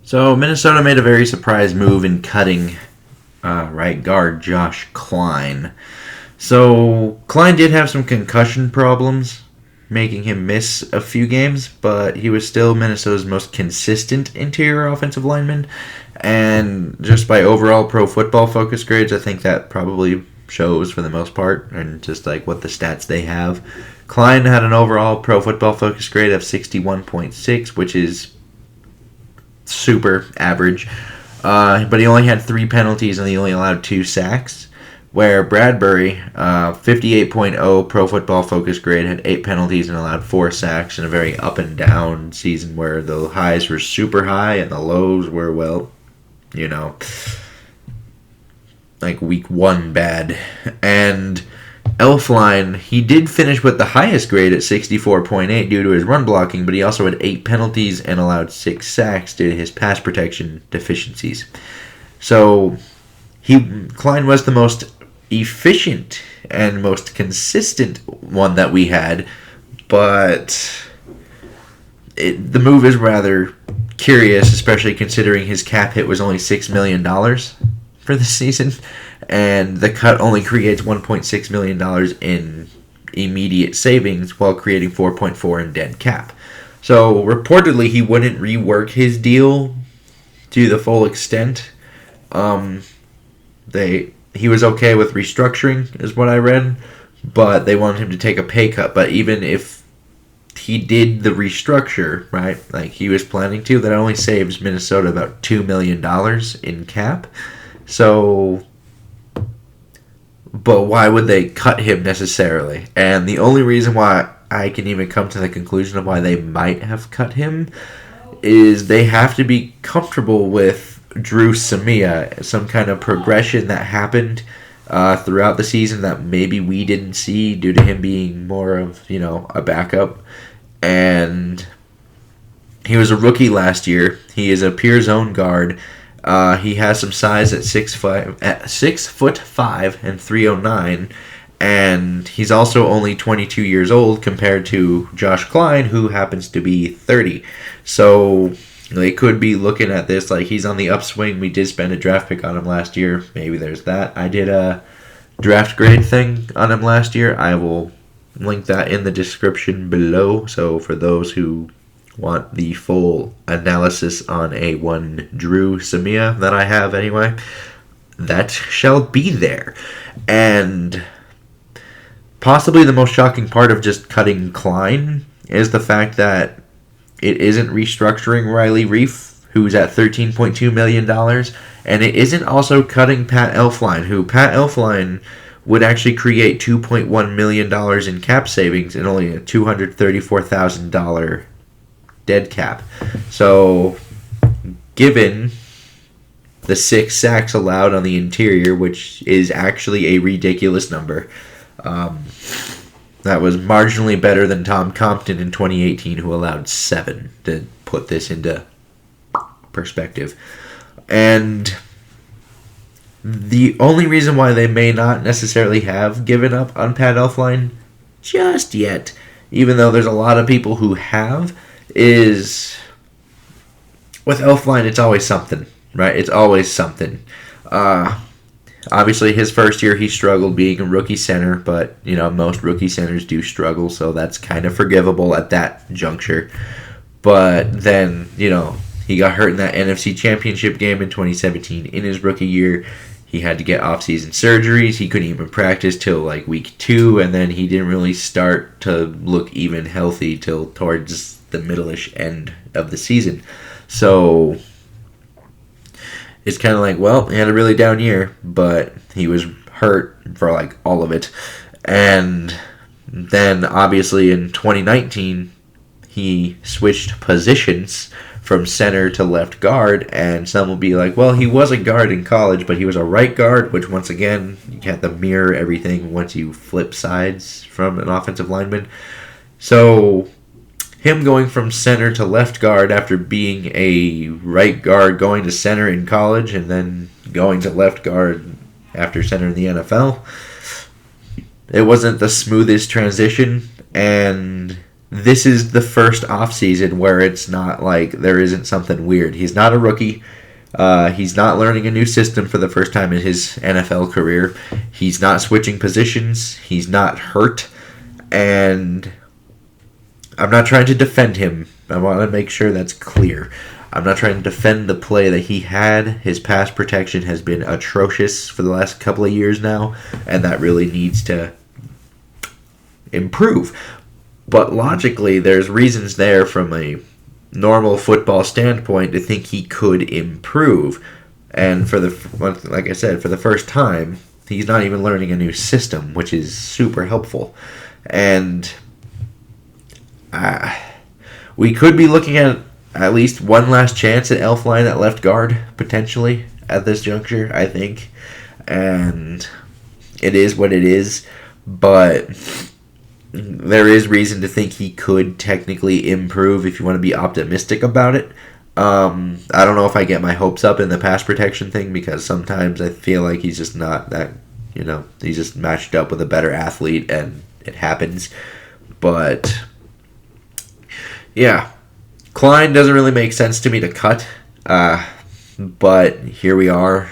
So Minnesota made a very surprise move in cutting right guard Josh Kline. So Kline did have some concussion problems, making him miss a few games, but he was still Minnesota's most consistent interior offensive lineman. And just by overall pro football focus grades, I think that probably shows for the most part, and just like what the stats they have. Kline had an overall pro football focus grade of 61.6, which is super average. But he only had 3 penalties and he only allowed 2 sacks. Where Bradbury, 58.0 pro football focus grade, had 8 penalties and allowed 4 sacks in a very up and down season where the highs were super high and the lows were, well, like week 1 bad. And Elfline, he did finish with the highest grade at 64.8 due to his run blocking, but he also had 8 penalties and allowed 6 sacks due to his pass protection deficiencies. So Kline was the most efficient and most consistent one that we had, but the move is rather curious, especially considering his cap hit was only $6 million for the season, and the cut only creates $1.6 million in immediate savings while creating $4.4 in dead cap. So reportedly he wouldn't rework his deal to the full extent. He was okay with restructuring, is what I read, but they wanted him to take a pay cut. But even if he did the restructure, right, like he was planning to, that only saves Minnesota about $2 million in cap. So, but why would they cut him necessarily? And the only reason why I can even come to the conclusion of why they might have cut him is they have to be comfortable with Drew Samia, some kind of progression that happened throughout the season that maybe we didn't see due to him being more of, a backup. And he was a rookie last year. He is a pure zone guard. He has some size at 6'5" and 309, and he's also only 22 years old compared to Josh Kline, who happens to be 30. So they could be looking at this like he's on the upswing. We did spend a draft pick on him last year. Maybe there's that. I did a draft grade thing on him last year. I will link that in the description below. So for those who want the full analysis on one Drew Samia that I have anyway, that shall be there. And possibly the most shocking part of just cutting Kline is the fact that it isn't restructuring Riley Reif, who's at $13.2 million, and it isn't also cutting Pat Elfline, who Pat Elfline would actually create $2.1 million in cap savings and only a $234,000 dead cap. So, given the 6 sacks allowed on the interior, which is actually a ridiculous number, that was marginally better than Tom Compton in 2018, who allowed 7, to put this into perspective. And the only reason why they may not necessarily have given up on Pat Elfline just yet, even though there's a lot of people who have, is with Elfline, it's always something, right? It's always something. Obviously, his first year, he struggled being a rookie center, but, most rookie centers do struggle, so that's kind of forgivable at that juncture. But then, he got hurt in that NFC Championship game in 2017 in his rookie year. He had to get off-season surgeries. He couldn't even practice till, week 2, and then he didn't really start to look even healthy till towards the middle-ish end of the season. So it's kind of he had a really down year, but he was hurt for all of it. And then obviously in 2019 he switched positions from center to left guard, and some will be like, well, he was a guard in college, but he was a right guard, which once again, you have to mirror everything once you flip sides from an offensive lineman. So him going from center to left guard after being a right guard going to center in college and then going to left guard after center in the NFL, it wasn't the smoothest transition, and this is the first offseason where it's not like there isn't something weird. He's not a rookie. He's not learning a new system for the first time in his NFL career. He's not switching positions. He's not hurt. And I'm not trying to defend him. I want to make sure that's clear. I'm not trying to defend the play that he had. His pass protection has been atrocious for the last couple of years now, and that really needs to improve. But logically, there's reasons there from a normal football standpoint to think he could improve. And like I said, for the first time, he's not even learning a new system, which is super helpful. And we could be looking at least one last chance at Kline at left guard, potentially, at this juncture, I think. And it is what it is, but there is reason to think he could technically improve if you want to be optimistic about it. I don't know if I get my hopes up in the pass protection thing, because sometimes I feel like he's just not that, he's just matched up with a better athlete and it happens. But yeah, Kline doesn't really make sense to me to cut, but here we are,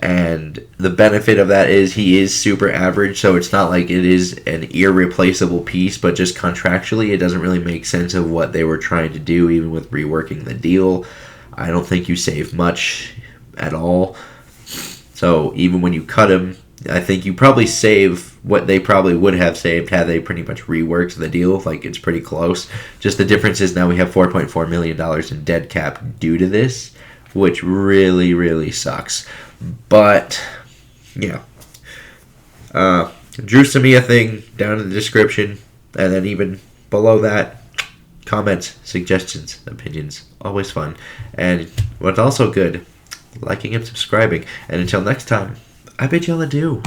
and the benefit of that is he is super average, so it's not like it is an irreplaceable piece, but just contractually it doesn't really make sense of what they were trying to do, even with reworking the deal. I don't think you save much at all, so even when you cut him, I think you probably save what they probably would have saved had they pretty much reworked the deal. Like, it's pretty close. Just the difference is now we have $4.4 million in dead cap due to this, which really, really sucks. But, yeah. Drew Samia thing down in the description. And then even below that, comments, suggestions, opinions. Always fun. And what's also good, liking and subscribing. And until next time, I bid y'all adieu.